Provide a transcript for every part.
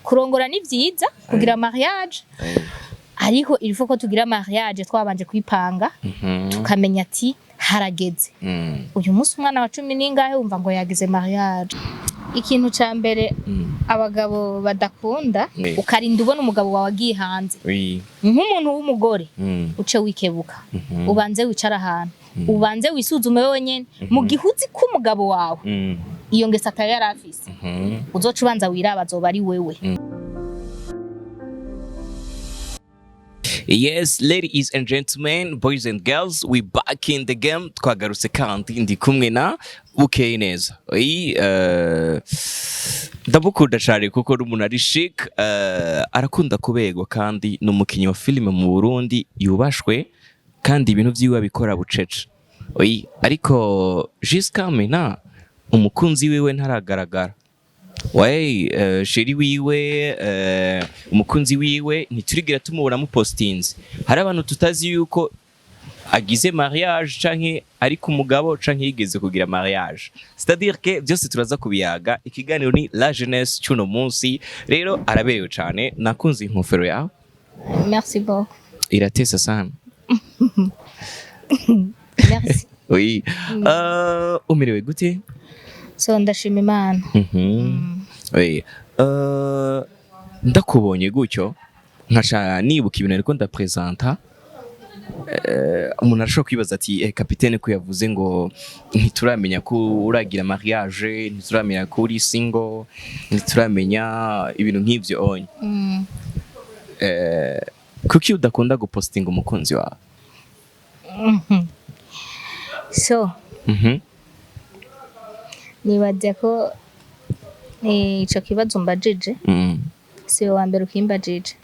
kurongora nivyiza kugira mariage ariko ilifo ko tugira mariage twabanje kwipanga tukamenya ati harageze uyu munsi umwana wa 10 ningahe umva ngo yagize mariage. Ikintu ca mbere abagabo badakunda ukarinda ubona umugabo wawe agiye hanze nk'umuntu w'umugore uce wikebuka ubanze wicara ahantu ubanze wisuzume wewe nyene mu gihuzi ko umugabo wawe iyo ngesa atayari afise uzoca ubanza wiraba azoba ari wewe. Yes, ladies and gentlemen, boys and girls, we back in the game. Twagarutse kandi ndi kumwe na Bukeye neza. Ndabukunda cyane kuko umuntu ari chic, arakunda kubegwa kandi n'umukinyi wa filime mu Burundi yubashwe kandi ibintu vyiwe bikora bucece. Ariko jusqu'à maintenant umukunzi wiwe ntaragaragara. Sheri wiwe umukunzi wiwe ntiturigira tumubona mu postings. Hari abantu tutazi yuko agize mariage canke ari ku mugabo canke yigeze kugira mariage. C'est-à-dire que byose turaza kubiyaga. Ikiganiro ni la jeunesse cyuno munsi. Rero arabeyo cyane nakunze inkofero yawe. Merci beaucoup. Iratesa sana. Merci. Oui. Umerewe gute? So ndashima Imana. Ndakubonye gutyo nkaca nibuka ibintu ariko ndapresenta umuntu arashobora kwibaza ati kapitene ko yavuze ngo ntituramenya ko uragira mariage, ntituramenya ko uri single, ntituramenya ibintu nk'ivyo onye. Kuki udakunda gupostinga umukunzi wawe? So nibaze ko ico kibazo mbajije si wa mbere ukimbajije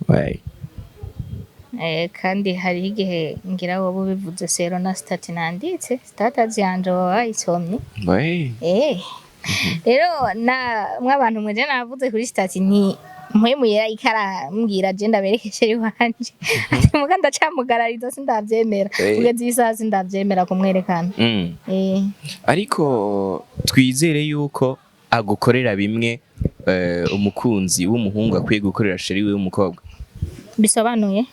kandi hari igihe ngira wowe bivuze sero na stat nanditse status yanje wayisomye rero na mwabantu mweje navuze kuri stat nti mpwemuyera ikara mbwira je ndaberekeshe wanje ati muga ndacamugararizo sindavyemera kugeza isaha sindavyemera kumwerekana. Ariko twizere yuko agukorera bimwe umukunzi w'umuhungu akwiye gukorera sheri we w'umukobwa. Bisobanuye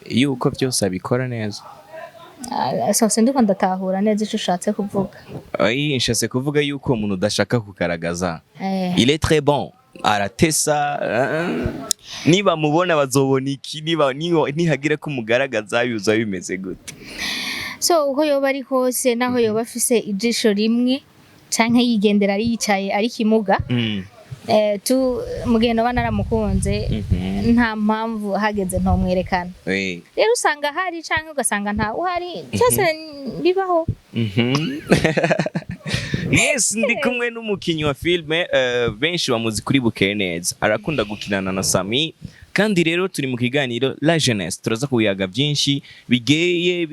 yuko byose abikora neza. So ndiko ndatahura neza ico ushatse kuvuga. Nshatse kuvuga yuko umuntu udashaka kugaragaza. Il est très bon. Aratesa niba mubona bazobona iki nihagira ko mugaragaza yuza bimeze gute. So uko yoba ari hose naho yoba afise ijisho rimwe canke yigendera ari yicaye ari kimuga tu mugendo banaramukunze nta mpamvu hageze ntomwerekana. Rero usanga hari canke ugasanga nta uhari cyose bibaho. Yes, ndi kumwe n'umukinyi wa filme benshi bamuzi kuri Bukeye neza. Arakunda gukinana na Sami kandi rero turi mu kiganiro la jeunesse turaza kuyaga byinshi bigeye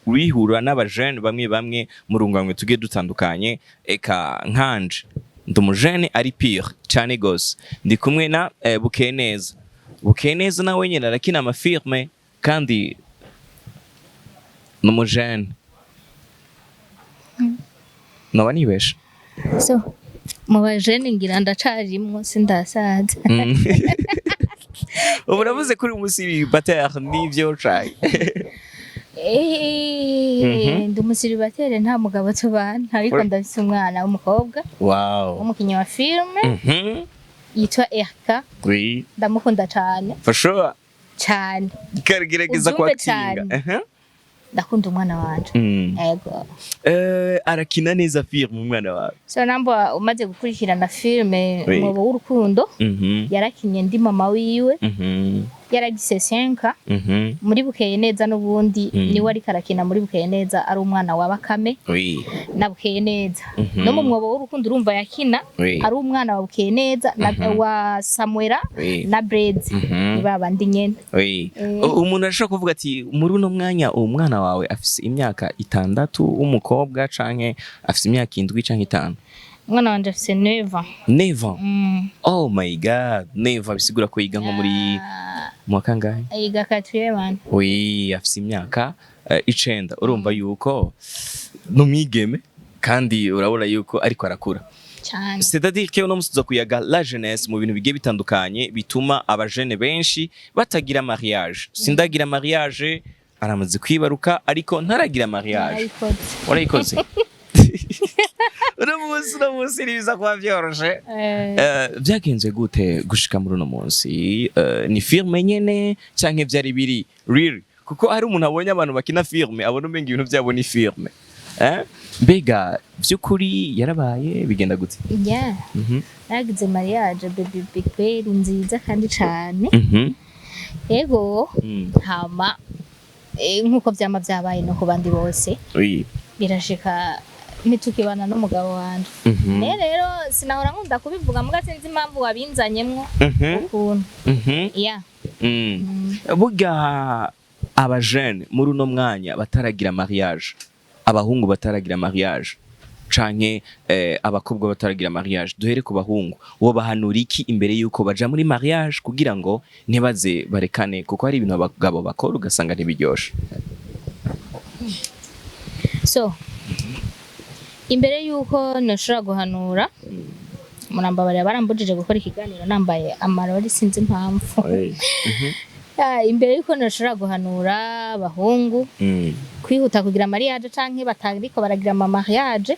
bihura n'abajene bamwe mu runganywe tugiye dutandukanye. Eka nkanje ndumujene ari pire cyane gose. Ndi kumwe na Bukeye neza. Bukeye neza nawe nyine arakina amafilme kandi n'umujene. Noba nibesha. So mu bajene ngira ndacarimwo sindasaza. Uravuze kuri umusiri bater nivyo try. Ndi umusiri bater nta mugabo tubana ariko ndafise umwana w'umukobwa. Wow. Umukinyi wa filme. Yitwa Erika. Oui. Ndamukunda cyane. For sure. Cyane. Gerageza kwatinga. Ndakunda umwana wanje. Yego. Arakina neza filme umwana wawe. So namba umaze gukurikirana filme mu w'urukundo yarakinye ndi mama wiwe yaragise senka muri Bukeye neza n'ubundi ni wari karakina muri Bukeye neza ari umwana wa Bakame na Bukeye neza no mu mwobo w'urukundo urumva yakina ari umwana wa Bukeye neza wa Samuela na Bread babandi nyene. Umuntu ashaka kuvuga ati muri uno mwanya umwana wawe afise imyaka 6 umukobwa canke afise imyaka 7 canke 5? Mwana wanje afise 9 ans. 9 ans. Oh my god, 9 ans bisigura ko yiga nko muri mwaka ngahe? Yiga 4e man. Oui, afise imyaka 9. Urumva yuko numwigeme kandi urabona yuko ariko arakura. cyane. C'est-à-dire que uno musi kuyaga la jeunesse mu bintu bigiye bitandukanye bituma abajene benshi batagira mariage. Sindagira mariage aramaze kwibaruka ariko ntaragira mariage. Warayikoze? Uno musi nibiza kwa vyoroshe. Byagenze gute gushika muri uno munsi? Ni firme nyene canke vyari biri real? Kuko hari umuntu abonye abantu bakina firme abona umenga ibintu byabo ni firme. Mbega vyukuri yarabaye bigenda gute? Yeah. Nagize mariage baby kweli nziza kandi cyane. Yego. Hama nkuko vyama vyabaye no kubandi bose. Oui. Birashika nitukibana n'umugabo wanje. Rero sinahora nkunda kubivuga muga sinzi impamvu wabinzanyemwo ukuntu. Yeah. Buga abajene muri uno mwanya bataragira mariage. Abahungu bataragira mariage canke abakobwa bataragira mariage duhere ku bahungu wo bahanura iki imbere yuko baja muri mariage kugira ngo ntibaze barekane kuko hari ibintu abagabo bakora ugasanga ntibiryoshe. So imbere yuko nashobora guhanura murambabare barambujije gukora ikiganiro nambaye amarori sinzi impamvu. Imbere yuko nashobora guhanura abahungu kwihuta kugira mariage canke batariko baragira mariage.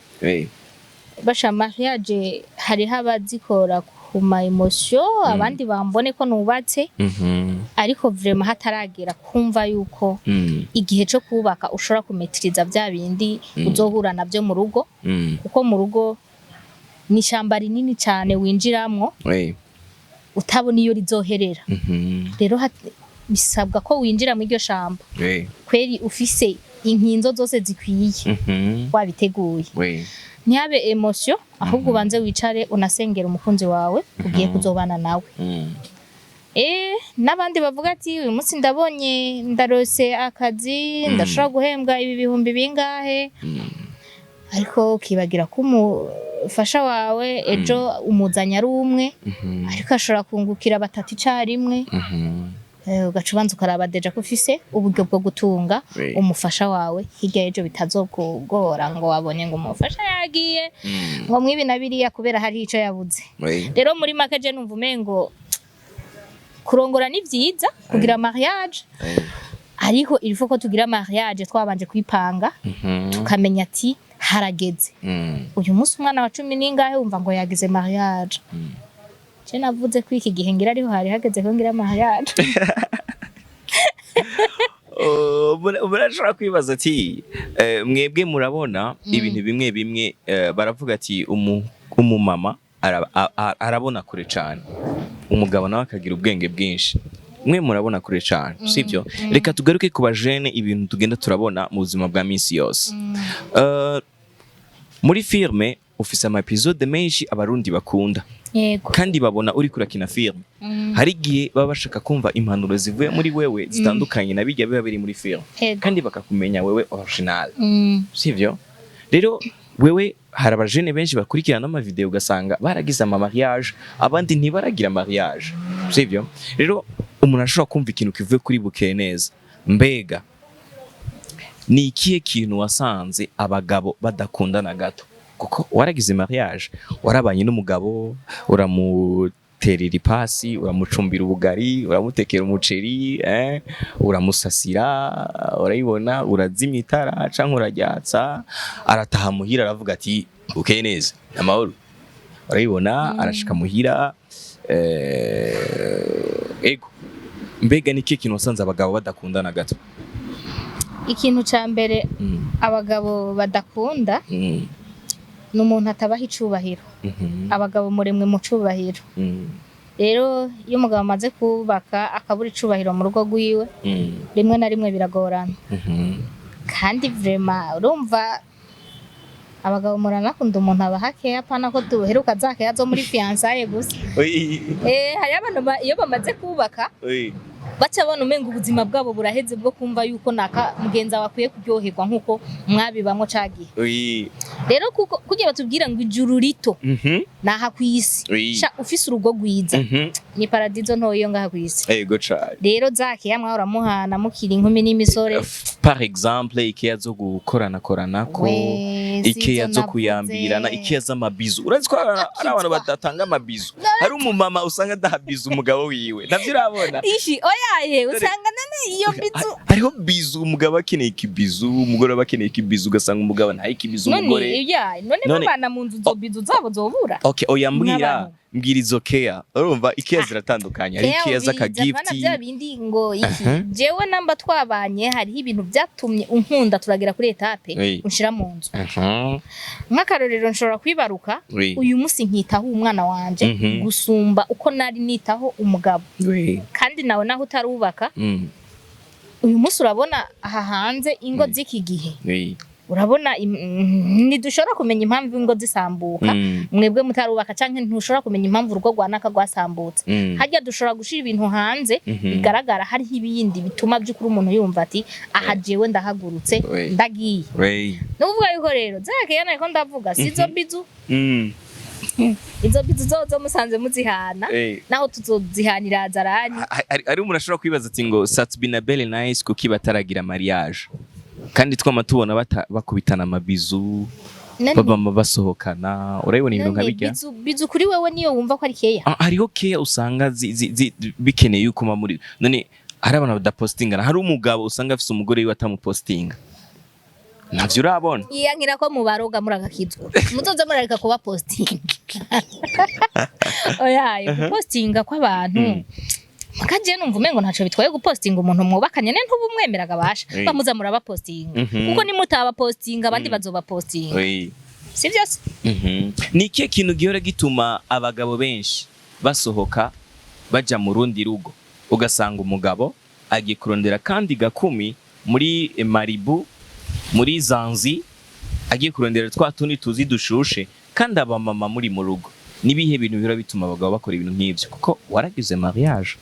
Basha mariage hari habazikora ku ma emotion abandi bambone ko nubatse ariko vraiment hataragera kumva yuko igihe cyo kubaka ushobora kumetriza bya bindi uzohura navyo mu rugo kuko mu rugo ni shamba rinini cyane winjiramwo utabona iyo rizoherera. Rero bisabwa ko winjira mu iryo shamba kweri ufise inkinzo zose zikwiye wabiteguye. Ntihabe emotion ahubwo banze wicare unasengera umukunzi wawe ugiye kuzobana nawe. Nabandi bavuga ati uyu munsi ndabonye ndarose akazi ndashobora guhembwa ibi bihumbi bingahe ariko kibagira ko umufasha wawe ejo umuzanya ari umwe ariko ashobora kungukira batatu icarimwe. Ugacubanza ukaraba deja ko ufise uburyo bwo gutunga umufasha wawe hirya ejo bitazokugora ngo wabonye ngo umufasha yagiye ngo mwibi nabiriya kubera hari ico yabuze. Rero muri make je numva umengo kurongora ni vyiza kugira mariage ariko ilfo ko tugira mariage twabanje kwipanga tukamenya ati harageze uyu munsi umwana wa 10 ningahe wumva ngo yagize mariage. Je navuze ko iki gihe ngira ariho hari hageze ko ngira mariage. Burashobora kwibaza ati mwebwe murabona ibintu bimwe bimwe baravuga ati umumama arabona kure cyane umugabo nawe akagira ubwenge bwinshi. Mwe murabona kure cyane sivyo? Reka tugaruke ku bajene ibintu tugenda turabona mu buzima bwa minsi yose. Muri filme ufise ama episode menshi abarundi bakunda kandi babona uri kurakina filme. Hari gihe baba bashaka kumva impanuro zivuye muri wewe zitandukanye na bijya biba biri muri filme kandi bakakumenya wewe original sivyo? Rero wewe hari abajene benshi bakurikirana ama video ugasanga baragize ama mariage abandi ntibaragira mariage sivyo? Rero umuntu ashobora kumva ikintu kivuye kuri bukeye neza. Mbega ni ikihe kintu wasanze abagabo badakundana gato? Kuko waragize mariage warabanye n'umugabo uramuterera ipasi uramucumbira ubugari uramutekera umuceri uramusasira urayibona urazimya itara canke uraryatsa arataha muhira aravuga ati ukeye neza amahoro urayibona arashika muhira ego. Mbega ni ikihe kintu wasanze abagabo badakundana gato? Ikintu ca mbere abagabo badakunda n'umuntu atabaha icubahiro. Abagabo muremwe mu cubahiro. Rero iyo umugabo amaze kubaka akabura icubahiro mu rugo rwiwe rimwe na rimwe biragorana. Kandi vraiment urumva abagabo muranakunda umuntu abahakeya pana ko duheruka zakeya zo muri fiançailles gusa. Hari abantu iyo bamaze kubaka baca bona umenga ubuzima bwabo buraheze bwo kumva yuko naka mugenza wakwiye kuryoherwa nkuko mwabibamwo cagiye. Rero kuko kugiye batubwira ngo ijuru rito naha kwisi Oui. sha ufise urugo rwiza ni paradizo ntoyo ngaha kwisi Ego cyane. rero zake yamwe uramuhana mukiri inkumi n'imisore Par exemple ikeya zo gukorana ko We, ikeya sizo zo navuze. kuyambirana ikeya z'amabizu urazi ko ari abantu badatanga amabizu hari umumama usanga adahabiza umugabo wiwe navyo urabona ishi oyaye usanga nane iyo bizu hariho bizu umugabo akeneye ikibizu umugore akeneye ikibizu ugasanga umugabo ntaye ikibizu umugore none babana mu nzu zo bizu zabo zobura okay oya mbwira izo keya urumva ikeya ziratandukanye hari ikeya z'akagifti bya bindi ngo iki jewe namba twabanye hariho ibintu byatumye unkunda turagera kuri etape unshira mu nzu nk'akarorero nshobora kwibaruka uyu munsi nkitaho umwana wanje gusumba uko nari nitaho umugabo kandi nawe naho utarubaka uyu munsi urabona aha hanze ingo z'iki gihe urabona ntidushobora kumenya impamvu ingo zisambuka mwebwe mutarubaka canke ntushobora kumenya impamvu urugo rwanaka rwasambutse harya dushobora gushira ibintu hanze bigaragara hariho ibindi bituma by'ukuri umuntu yumva ati aha jewe ndahagurutse ndagiye nuvuga yuko rero zake yana ko ndavuga sizo bizu izo bizu zozo musanze muzihana naho tuzozihanira zarani ari umuntu ashobora kwibaza ati ngo that's been a very nice kuki bataragira mariage kandi twama tubona bakubitana amabizu babama basohokana urabibona ibintu nkabijya bizu kuri wewe niyo wumva ko ari keya hariho keya usanga bikeneye yuko muri none hari abantu badapostingana hari umugabo usanga afise umugore wiwe atamupostinga navyo urabona yiyankira ko mubaroga muragakizwa muzoza murareka kuba posting oyaye postinga kw'abantu Makaje numva umengo ntaco bitwaye gupostinga umuntu mwubakanye ne ntubumwemeraga basha bamuza muraba postinga kuko ni mutaba postinga abandi bazoba postinga sivyo se ni ikihe kintu gihora gituma abagabo benshi basohoka baja mu rundi rugo ugasanga umugabo agiye kurondera kandi gakumi muri Maribu muri Zanzi agiye kurondera twa tundi tuzi dushushe kandi abamama muri mu rugo nibihe bintu bihora bituma abagabo bakora ibintu nk'ivyo kuko waragize mariage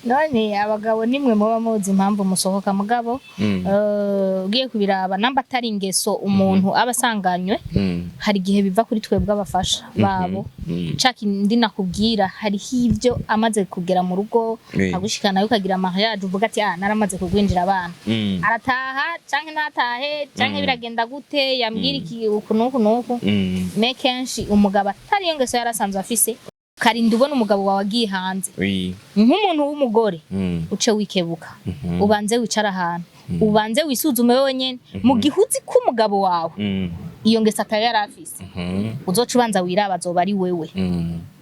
none abagabo nimwe muba muzi impamvu musohoka mugabo ugiye kubiraba namba atari ingeso umuntu abasanganywe hari gihe biva kuri twebwe abafasha babo caki ndi nakubwira hari hivyo amaze kugera mu rugo agushikana yo kagira mariage uvuga ati naramaze kugwinjira abana arataha canke natahe canke biragenda gute yambwira iki ukunuku nuku me kenshi umugabo atari ingeso yarasanzwe afise karinda ubona umugabo wawe agiye hanze nk'umuntu w'umugore uce wikebuka ubanze wicara ahantu ubanze wisuzume wenyene mu gihuzi k'umugabo wawe iyo ngese atari yarafise uzoca ubanza wiraba azoba ari wewe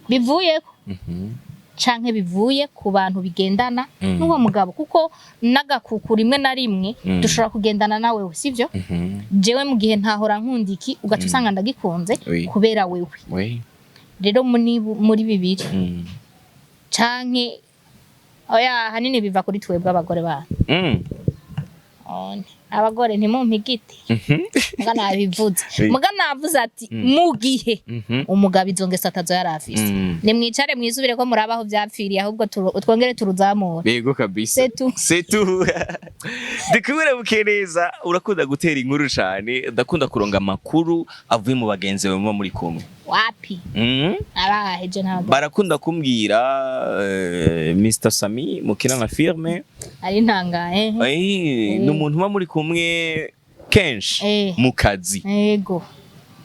bivuyeko canke bivuye ku bantu bigendana n'uwo mugabo kuko nagakuku rimwe na rimwe dushobora kugendana nawe sivyo jewe mu gihe ntahora nkundiki ugaca usanga ndagikunze kubera wewe rero muri bibiri canke oya hanini biva kuri twebwe abagore bana abagore ntimumpigite muga nabivuze muga navuze ati mu gihe umugabo izo ngeso atazo yarafise nimwicare mwisubire ko murabaho byapfiriye ahubwo twongere turuzamura yego kabisa setu dikubira bukereza urakunda gutera inkuru cyane ndakunda kuronga amakuru avuye mu bagenzi bawe muri kumwe wapi abaheje ntabwo barakunda kumbwira Mr Sami mukina na firme ari ntangaye n'umuntu uba muri kumwe kenshi mu kazi yego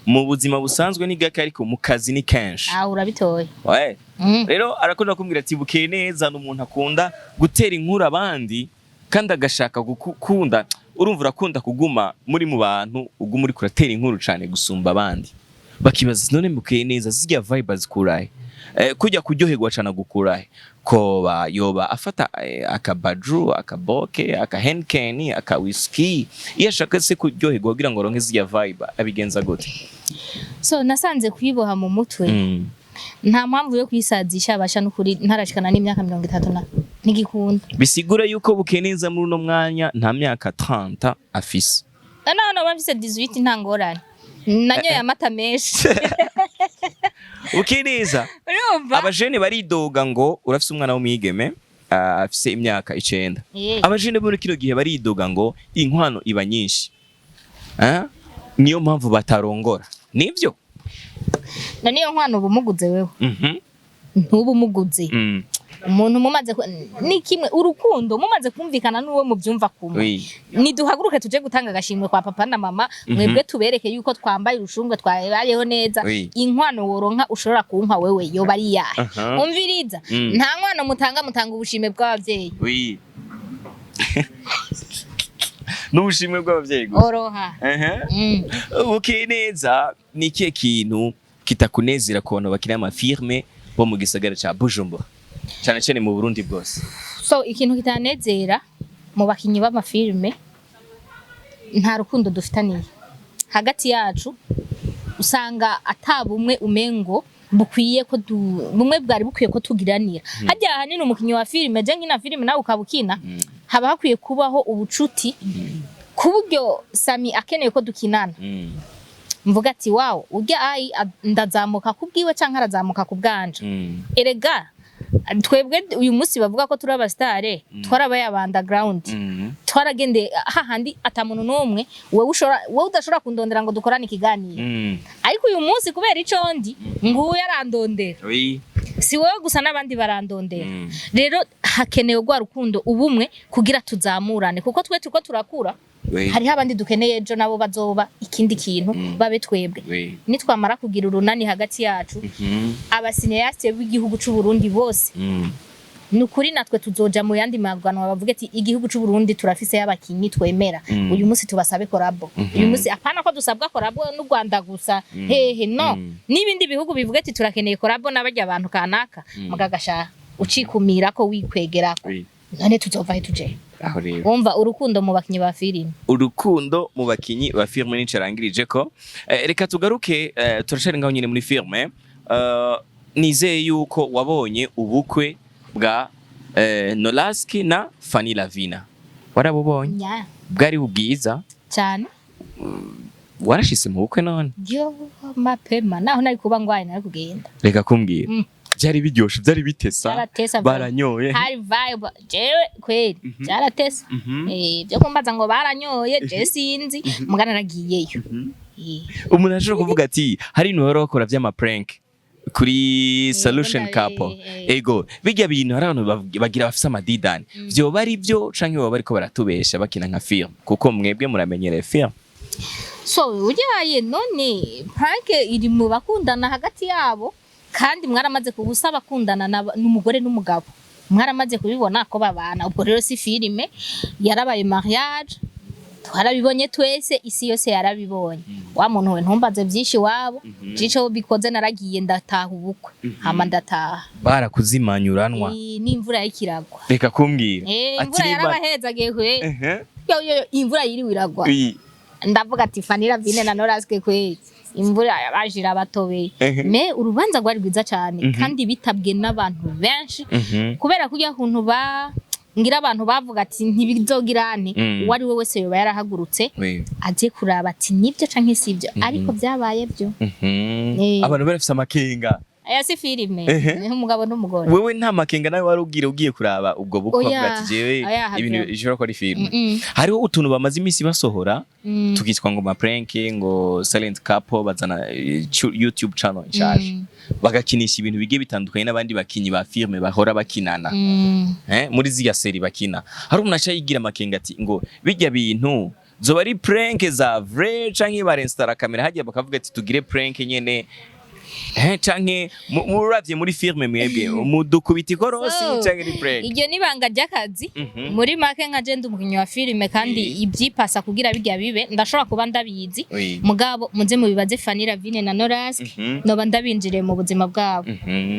mu buzima busanzwe ni gake ariko mu kazi ni kenshi urabitoye rero arakunda kumbwira ati bukeye neza n'umuntu akunda gutera inkuru abandi kandi agashaka gukunda urumva urakunda kuguma muri mu bantu uguma uri kuratera inkuru cyane gusumba abandi bakibaza none bukeye neza zijya vibe zikurahe kujya kuryoherwa cyane gukurahe koba yoba afata akabaju akaboke akahenkeni akawiski iyo ashaka se kuryoherwa kugira ngo ronke zijya vibe abigenza gute so nasanze kwiboha mu mutwe nta mpamvu yo kwisazisha abasha n'ukuri ntarashikana n'imyaka 30 nigikunda bisigura yuko bukeye neza muri no mwanya nta myaka 30 afise no bafise 18 ntangorane nanyoye amata menshi ukiriza abajene baridoga ngo urafise umwana w'umwigeme afise imyaka 9 abajene muri kino gihe baridoga ngo inkwano iba nyinshi niyo mpamvu batarongora nivyo niyo nkwano bumuguze wewe ntubumuguze umuntu mumaze ni kimwe urukundo mumaze kumvikana n'uwo muvyumva kumwe niduhaguruke tuje gutanga agashimwe kwa papa na mama mwebwe tubereke yuko twambaye urushungwe twabayeho neza inkwano woronka ushobora kumpa wewe yoba ari yahe umviriza nta nkwano mutanga ubushime bw'abavyeyi n'ubushimwe bw'abavyeyi oroha okay neza ni kiye kintu kitakunezera kubona bakina amafirme bo mu gisagara ca Bujumbura cyane cyane mu Burundi bwose so ikintu kitanezera mu bakinyi b'amafilme nta rukundo dufitaniye hagati yacu usanga atabumwe umengo bukwiye ko bumwe bwari bukwiye ko tugiranira hajya hanini umukinyi wa filme je ngina filme nawe ukabukina haba hakwiye kubaho ubucuti kuburyo Sami akeneye ko dukinana mvuga ati wow urya ai ndazamuka kubwiwe canka arazamuka kubwanje erega twebwe uyu munsi bavuga ko turi abastare twarabaye underground twaragende hahandi atamuntu numwe wewe udashobora kundondera ngo dukorane ikiganiro ariko uyu munsi kubera ico ndi nguye arandondera si wowe gusa n'abandi barandondera rero hakenewe gwa rukundo ubumwe kugira tuzamurane kuko twe turiko turakura hari abandi dukeneye ejo nabo bazoba ikindi kintu babe twebwe nitwamara kugira urunani hagati yacu abasineyaste b'igihugu c'u Burundi bose nukuri natwe tuzoja mu yandi maganwa bavuga ati igihugu c'u Burundi turafise y'abakinyi twemera uyu munsi tubasabe korabo uyu munsi apana ko dusabwa korabo n'u Rwanda gusa hehe no nibindi bihugu bivuga ati turakeneye korabo n'abajya abantu kanaka mugagasha ucikumira ko wikwegerako none tuzova he tuje wumva urukundo mu bakinyi ba filime urukundo mu bakinyi ba filime nicarangirije ko reka tugaruke turashari ngaho nyine muri filime nizeye yuko wabonye ubukwe bwa Nolaski na Fanny Lavina warabubonye bwari bubwiza cyane warashise mu bukwe none yo mapema naho nari kuba ngwaye nari kugenda reka kumbwira byari biryoshe byari bitesa baranyoye hari vibe jewe kweli byaratesa byo kumbaza ngo baranyoye je sinzi mugana nagiyeyo umuntu ashobora kuvuga ati hari n'uwari wakora vy'ama prank kuri solution couple ego bijya bintu hari abantu bagira bafise amadidani byo bari byo canke baba bariko baratubesha bakina nka film kuko mwebwe muramenyereye film so ugiye none prank iri mu bakundana hagati yabo kandi mwaramaze kubusa bakundana n'umugore n'umugabo mwaramaze kubibona ko babana ubwo rero si filime yarabaye mariage twarabibonye twese isi yose yarabibonye wa muntu we ntumbaze byinshi wabo jico bikoze naragiye ndataha ubukwe hama ndataha barakuzimanyuranwa n'imvura y'ikiragwa reka kumbwira imvura yarabahezagiye kwe yo imvura yiriwe iragwa ndavuga ati Fanny Lavina na Nolaski kwe imvura yabajira batobeye me urubanza rwari rwiza cyane kandi bitabwe n'abantu benshi kubera kujya kuntu ngira abantu bavuga ati ntibizogirane wari we wese yoba yarahagurutse aje kuraba ati nibyo canke sivyo ariko byabaye byo abantu barafise amakenga aya si filime ni umugabo n'umugore wewe nta makenga nawe wari ugiye kuraba ubwo bukwa bwati jewe ibintu ishobora ko ari filime hariho utuntu bamaze imisi basohora tukitwa ngo ma prank ngo silent couple bazana YouTube channel nshasha bagakinisha ibintu bigiye bitandukanye n'abandi bakinyi ba filime bahora bakinana muri ziya seri bakina hari umuntu acayigira amakenga ati ngo bijya bintu zoba ari prank za vrai canke barenstara kamera hagiye bakavuga ati tugire prank nyene canke muravye muri filme mwebwe mudukubita ikorosi canke ni prank iryo nibanga ry'akazi muri make nka je ndumukinyi wa filme kandi ibyipasa kugira bijya bibe ndashobora kuba ndabizi mugabo muze mubibaze Fanny Lavina na Nolaski noba ndabinjire mu buzima bwabo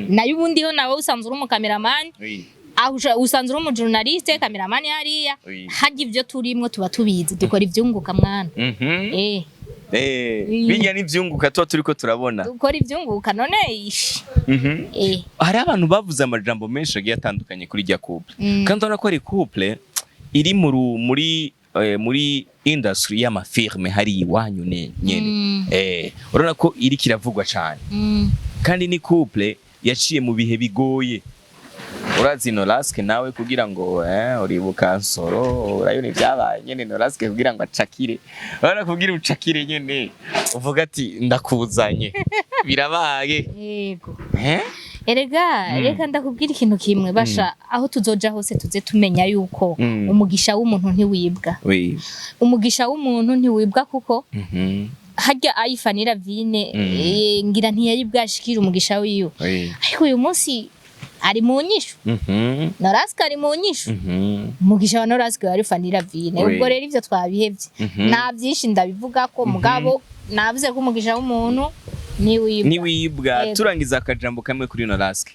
nayo ubundi ho nawe usanzwe uri mu cameraman usanzwe uri mu journaliste cameraman hariya haje ivyo turimwo tuba tubizi dukora ivyunguka mwana bijya n'ivyunguka tuba turiko turabona ukora ivyunguka none ishi hari abantu bavuze amajambo menshi agiye atandukanye kuri rya couple kandi urabona ko ari couple iri muri industry y'amafirme hari iwanyu nyene urabona ko iri kiravugwa cyane kandi ni couple yaciye mu bihe bigoye urazi Nolaski nawe kugira ngo uribuka nsoro urayone byabaye nyene Nolaski kugira ngo acakire urabona kugira ucakire nyene uvuga ati ndakuzanye birabaye yego erega reka ndakubwira ikintu kimwe basha aho tuzoja hose tuze tumenya yuko umugisha w'umuntu ntiwibwa umugisha w'umuntu ntiwibwa kuko harya ayifanira vine ngira ntiyari bwashikira umugisha wiyo ariko uyu munsi ari mu nyishu Noraska ari mu nyishu umugisha wa Noraska wari fanira vine ubwo rero ivyo twabihevye nta byinshi ndabivuga ko mugabo navuze ko umugisha w'umuntu niwibwa turangiza akajambo kamwe kuri Noraska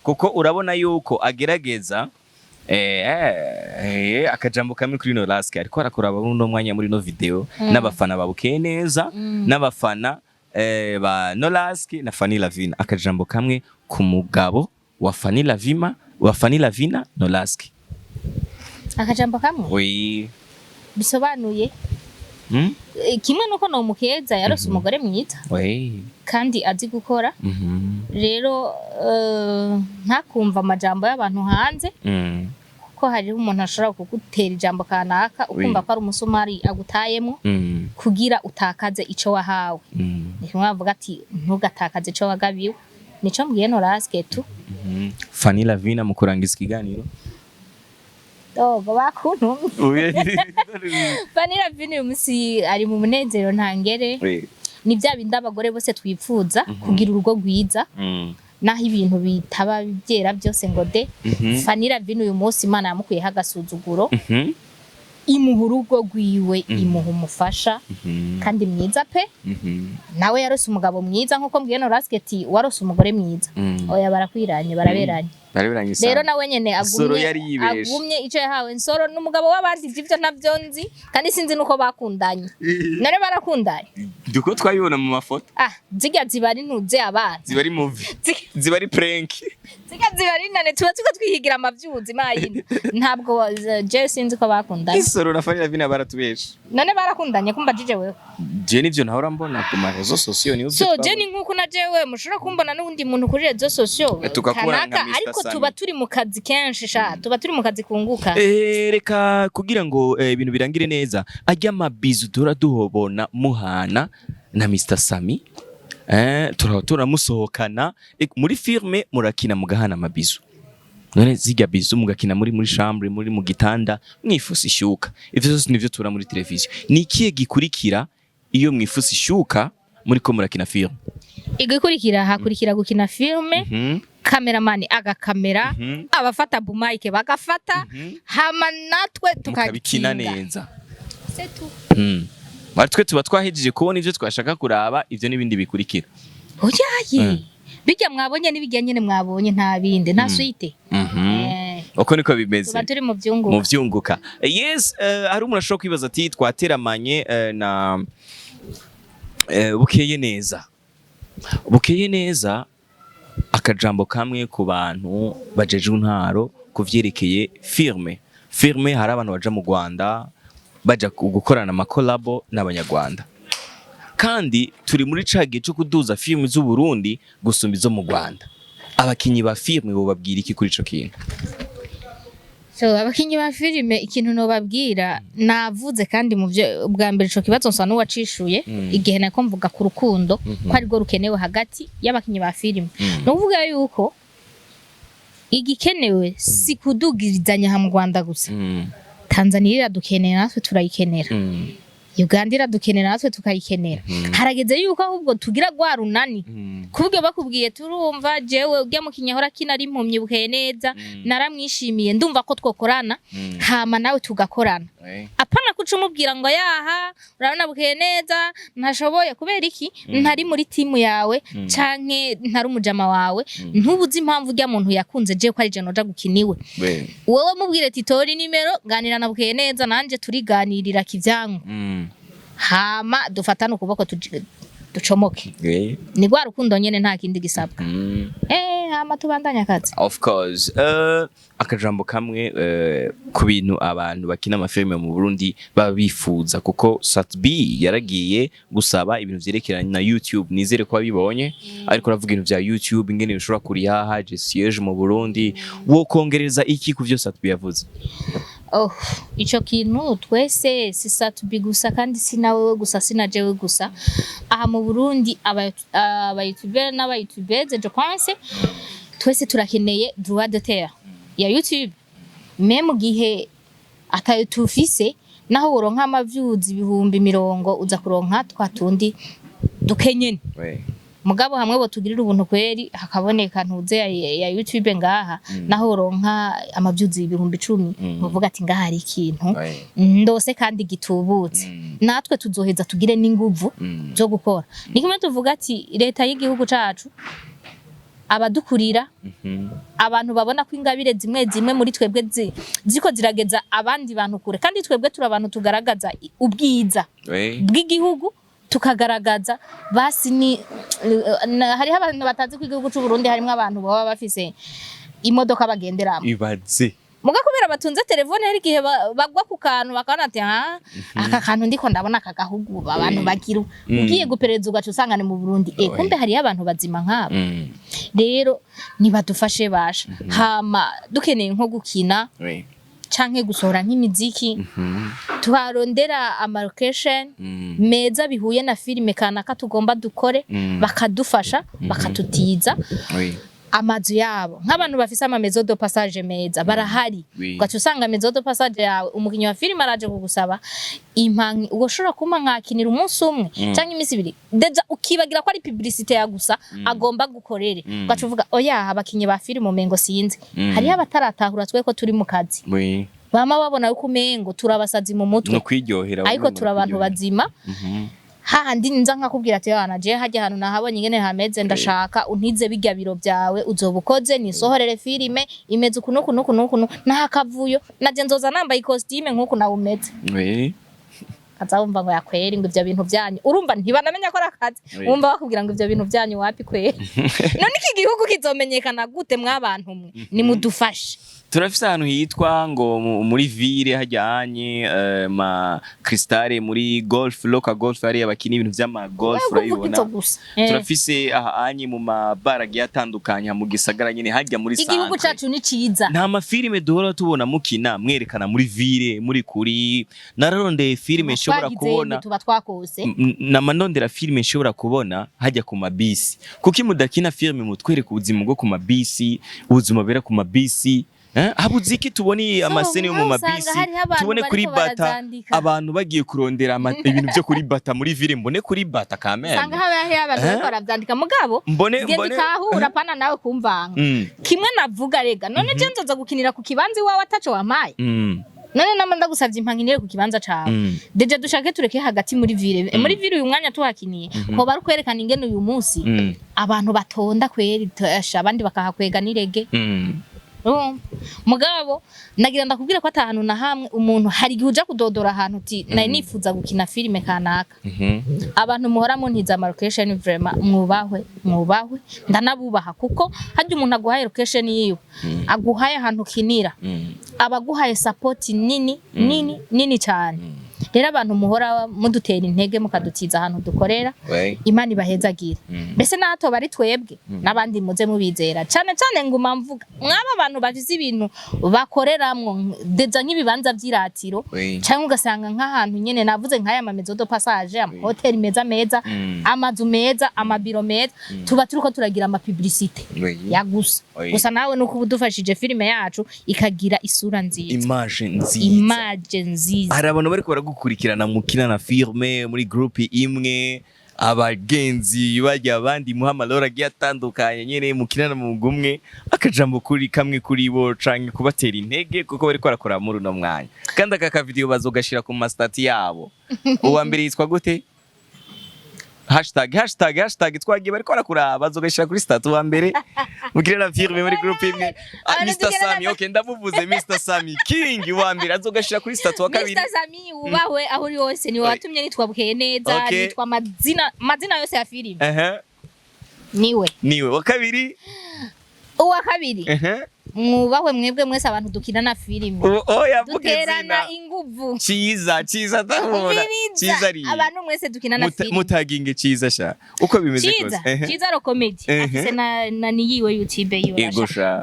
kuko urabona yuko agerageza akajambo kamwe kuri Noraska ariko arakora baruno mwanya muri no video n'abafana babukeye neza n'abafana ba Noraska na Fanny Lavina akajambo kamwe ku mugabo wa Fanny Lavina Noraska akajambo kamwe bisobanuye kimwe nuko no mukeza yarose umugore mwiza kandi azi gukora rero ntakumva amajambo y'abantu hanze ko hariho umuntu ashobora kugutera ijambo kanaka ukumva ko ari umusumari agutayemo kugira utakaze ico wahawe niho bavuga ati ntugatakaze ico wagabiwe nico mbwiye Noraska tu Fanny Lavina mu kurangiza ikiganiro Dogo bakuntu Fanny Lavina uyu musi ari mu munezero ntangere ni bya bindi abagore bose twipfuza kugira urugo rwiza naho ibintu bitaba byera byose ngo de Fanny Lavina uyu munsi Imana yamukuyeho agasuzuguro imuha urugo rwiwe imuha umufasha kandi mwiza pe nawe yarose umugabo mwiza nkuko mbwiye Noraska ati warose umugore mwiza oya barakwiranye baraberanye rero nawe nyene agumye ico yahawe nsoro n'umugabo w'abandi ivyo ntabyo nzi kandi sinzi nuko bakundanye none barakundanye duko twabibona mu mafoto ziga zibari ntuze abana zibari movie zibari prank ziga zibari nane tuba twihigira amavyuzi mayine ntabwo je sinzi ko bakundanye isoro na Fanny Lavina baratubesha none barakundanye kumba jije wewe je nivyo nahora mbona ku marezo sociaux niyo so je ni nkuko na jewe mushobora kumbona n'undi muntu kuri rezo sociaux tugakorana ariko tuba turi mu kazi kenshi tuba turi mu kazi kunguka reka kugira ngo ibintu birangire neza ajya amabizu duhobona muhana na Mr Sami turahora musohokana muri filme murakina mugahana amabizu none ziga bizu mugakina muri chambre muri mu gitanda mwifusa ishuka ivyo byose nivyo tura muri televiziyo nikiye gikurikira iyo mwifusa ishuka muri ko murakina filme igikurikira hakurikira gukina filme cameraman agakamera abafata bumike bagafata hama natwe tukabikina neza twe tuba twahejeje kubona ivyo twashaka kuraba ivyo nibindi bikurikira oyaye bijya mwabonye nibijya nyene mwabonye nta bindi nta suite uko niko bimeze tuba turi mu vyunguka yes hari umuntu ashobora kwibaza ati twateramanye na bukeye neza akajambo kamwe ku bantu bajeje intaro kuvyerekeye filme hari abantu baja mu Rwanda baja gukorana amakolabo n'abanyarwanda kandi turi muri cagiye cyo kuduza filme z'u Burundi gusumba izo mu Rwanda abakinyi ba filme bo babwira iki kuri ico kintu abakinyi ba filme ikintu no babwira navuze kandi mu byo bwa mbere ico kibazo nsa n'uwacishuye igihe nako mvuga ku rukundo ko ari rwo rukenewe hagati y'abakinyi ba filme no kuvuga yuko igikenewe si kudugirizanya ha mu Rwanda gusa Tanzania iradukenera natwe turayikenera Uganda iradukenera natwe tukayikenera harageze yuko ahubwo tugira gwa runani kuvuga bakubwiye turumva jewe ujya mu kinyahora kinari impumye bukeye neza naramwishimiye ndumva ko twokorana hama nawe tugakorana apana kuca umubwira ngo yaha urabona bukeye neza ntashoboye kubera iki ntari muri timu yawe canke ntari umujama wawe ntubuze impamvu ujya muntu yakunze je ko ari je noja gukiniwe wowe mubwire titori nimero ganira na bukeye neza nanje turiganirira kivyango hama dufatana ukuboko ducomoke ni gwa rukundo nyene nta kindi gisabwa hama tubandanya akazi of course akajambo kamwe ku bintu abantu bakina amafilme mu Burundi babifuza kuko Satb yaragiye gusaba ibintu vyerekeranye na YouTube nizere ko abibonye ariko ravuga ibintu vya YouTube ingene bishobora kuri haje siege mu Burundi wo kongereza iki ku vyo Satb yavuze Oh, ico kintu twese sisa tubigusa kandi sinawe gusa sinajewe gusa aha mu Burundi aba YouTuber n'aba YouTubers je pense twese turakeneye droit d'auteur ya YouTube même gihe atayo tufise naho woronka amavyuzi ibihumbi 100 uza kuronka twatundi dukenyene mugabo hamwe bo tugirira ubuntu kweri hakaboneka ntuze ya YouTube ngaha naho woronka amavyuzi ibihumbi 10 uvuga ati ngaha hari ikintu ndose kandi gitubutse natwe tuzoheza tugire n'inguvu zo gukora nikimwe tuvuga ati leta y'igihugu cacu abadukurira abantu babona ko ingabire zimwe muri twebwe ziko zirageza abandi bantu kure kandi twebwe turi abantu tugaragaza ubwiza bw'igihugu tukagaragaza basi ni hari abantu batazi ko igihugu cy'u Burundi harimo abantu baba bafise imodoka bagenderamo ibaze muga kubera batunze telefone hari gihe bagwa ku kantu bakana ati aka kantu ndiko ndabona kagahugu abantu bagiru ugiye gupereza ugacu usangane mu Burundi kumbe hari abantu bazima nkabo rero nibadufashe basha hama dukeneye nko gukina canke gusohora nk'imiziki tuharondera ama location meza bihuye na filime kanaka tugomba dukore bakadufasha bakatutiza amazu yabo nk'abantu bafise ama maison de passage meza barahari gacu usanga maison de passage yawe umukinyi wa filime araje kugusaba impangi ugoshora kuma nkakinira umunsi umwe canke imisi ibiri deja ukibagira ko ari publicité ya gusa agomba gukorere gacu uvuga oya abakinyi ba filime umengo sinzi hari abataratahura twe ko turi mu kazi bama babona yuko umengo turabasazi mu mutwe no kwiryohera ariko turabantu bazima hahandi nza nkakubwira ati yana je hajya hano nahabonye ingene hameze ndashaka untize bijya biro byawe uzobukoze ni sohorere filime imeze ukunuku nahakavuyo naje nzoza nambaye costume nkuko nawe umeze azawumva ngo yakwera ngo ivyo bintu byanyu urumva ntibanamenya ko rakazi wumva bakubwira ngo ivyo bintu byanyu wapi kwera none iki gihugu kizomenyekana gute mwabantu mwe ni mudufashe turafise ahantu hitwa ngo muri ville hajyanye ma cristale muri golf local golf ari abakini ibintu vy'ama golf urayibona turafise ahanye mu mabarage atandukanye mu gisagara nyene hajya muri centre igihugu cacu ni ciza nta mafilime duhora tubona mukina mwerekana muri ville muri kuri nararondeye filime nshobora kubona tuba twakose namanondera filime nshobora kubona hajya ku mabisi kuki mudakina filime mutwereka ubuzima bwo ku mabisi ubuzima bera ku mabisi habuziki tuboni amasene yo mu mabisi tubone kuri bata abantu bagiye kurondera ibintu byo kuri bata muri ville mbone kuri bata kamera sanga hari abantu baravyandika mugabo mbone kahura pana nawe kumvanga kimwe navuga rega none je nzoza gukinira ku kibanzi wawe ataco wamaye none namanda gusavye impanginire ku kibanza cawe deje dushake tureke hagati muri ville uyu mwanya tuhakiniye ko bari kwerekana ingene uyu munsi abantu batonda kweri abandi bakahakwega nirege mugabo nagira ndakubwira ko atahantu na hamwe umuntu hari gihuja kudodora ahantu uti nayi nifuza gukina filime kanaka abantu muhora mu ntiza location vraiment mwubahwe ndanabubaha kuko hajya umuntu aguhaye location yiwe aguhaye ahantu kinira abaguhaye support nini cyane rero abantu muhora mudutera intege mukadutiza ahantu dukorera imana ibahezagira mbese nato bari twebwe nabandi muze mubizera cyane nguma mvuga mwaba abantu bafise ibintu bakoreramwo deja nk'ibibanza by'iratiro cyangwa ugasanga nk'ahantu nyene navuze nk'aya mamezo do passage hotel meza amazu meza amabiro meza tuba turiko turagira ama publicité ya gusa nawe nuko budufashije filime yacu ikagira isura nziza image nziza hari abantu bari gukurikirana mukina na filme muri groupe imwe abagenzi bajya abandi muhamalora agiye atandukanye nyene mukina mu gumwe akajambo kuri kamwe kuri bo canke kubatera intege kuko bari kwarakora muri no mwanya kandi aka video bazogashira ku mastati yabo uwa mbere yitwa gute hashtag twagiye bari kwarakura bazogashira kuri statu wa mbere mukina na filme muri groupe imwe Mr Sami okay ndamuvuze Mr Sami King wa mbere azogashira kuri statu wa kabiri Mr Sami ubahwe aho uri hose ni watumye nitwabukeye neza nitwa mazina yose ya filime niwe wa kabiri uwa kabiri mwubahwe mwebwe mwese abantu dukina na filime oya duterana inguvu ciza ndabona ciza ari abantu mwese dukina na filime mutaginge ciza sha uko bimeze kose ciza ro comedy afise na niyiwe YouTube yiwe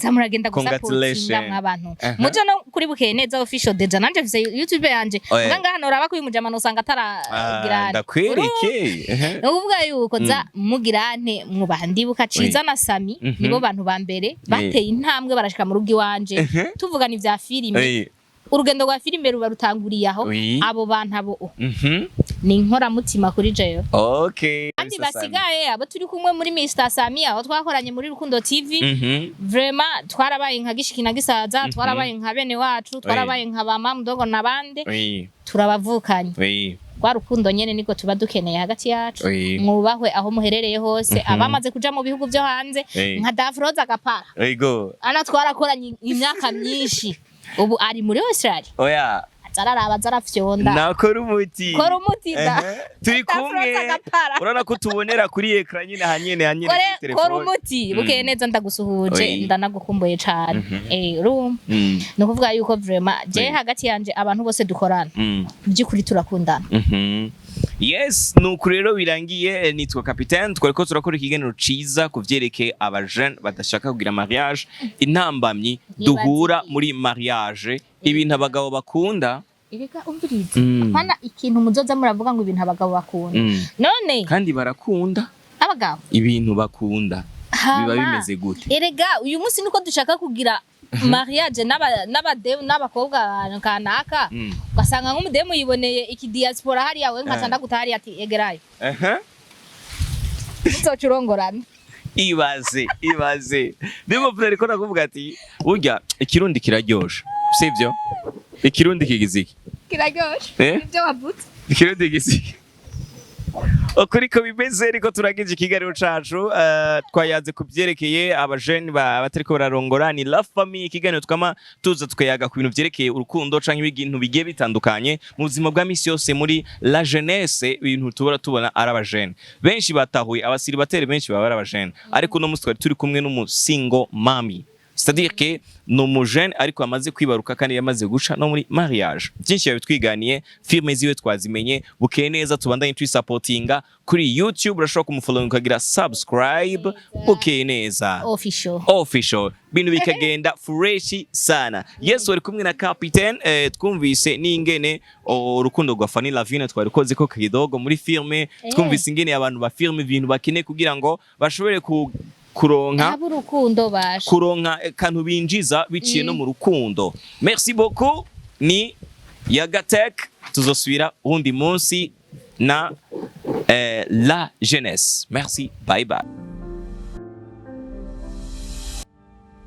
zamuragenda gusapotinga mw'abantu mujo no kuri bukeye neza official deja nanje afise YouTube yanje nganga hano uraba kuri mujamano usanga ataragira ndakwereke nuvuga yuko za mugirane mwubaha ndibuka ciza na Sami nibo bantu ba mbere bateye intambwe barashika mu rugi wanje tuvugana ivya filime urugendo rwa filime ruba rutanguriye aho abo bantu abo ni inkora mutima kuri jewe kandi basigaye abo turi kumwe muri Mr Sami aho twakoranye muri Rukundo TV vraiment twarabaye nka gishikina gisaza twarabaye nka bene wacu twarabaye nka ba mamudogo nabande turabavukanye kwa Rukundo nyene niko tuba dukeneye hagati yacu mwubahwe aho muherereye hose abamaze kuja mu bihugu byo hanze nka Dafroza Gapara ana twarakoranye imyaka myinshi ubu ari muri Australia zararaba zarafyonda nakora umuti da turi kumwe urana ko tubonera kuri ekran nyine hanyene telefone kora umuti bukeye neza ndagusuhuje ndanagukumbuye cyane room no kuvuga yuko vraiment je hagati yanje abantu bose dukorana by'ukuri turakundana yes nuko rero birangiye nitwa Capitaine twariko turakora ikiganiro ciza kuvyerekeye abajene badashaka kugira mariage intambamyi duhura muri mariage ibintu abagabo bakunda Ereka umvirize hana ikintu muzoza muravuga ngo ibintu abagabo bakunda none kandi barakunda abagabo ibintu bakunda biba bimeze gute erega uyu munsi niko dushaka kugira mariage n'abademu n'abakobwa kanaka ugasanga nk'umudemu yiboneye iki diaspora hari yawe nkatanda gutari ati egerayo Kurongorana ibaze ndimo vure ariko nakuvuga ati urya ikirundi kiraryosha sivyo ikirundi kigiziki kiraryosha ibyo wavutse ikirundi kigiziki Okuriko bimeze ariko turagije ikiganiro cacu twayaze kuvyerekeye abajene batariko bararongora ni La Famille ikiganiro twama tuza tukayaga ku bintu vyerekeye urukundo canke ibintu bigiye bitandukanye mu buzima bwa misi yose muri la jeunesse ibintu tubona ari abajene benshi batahuye abasiribateri benshi baba ari abajene ariko no musitwari turi kumwe n'umusingle mami c'est-à-dire que no mujene ariko amaze kwibaruka kandi yamaze guca no muri mariage byinshi yabitwiganiye filme ziwe twazimenye bukeye neza tubandanye twisupportinga kuri YouTube urashobora kumufollow ukagira subscribe bukeye neza official bintu bikagenda fresh sana yes wari kumwe na Capitaine twumvise n'ingene urukundo rwa Fanny Lavine twarikoze ko kidogo muri filme twumvise ingene abantu ba filme ibintu bakine kugira ngo bashobore kuronka kantu binjiza biciye no mu rukundo. Merci beaucoup ni Yagatek tuzosubira undi munsi na la jeunesse. Merci, bye bye.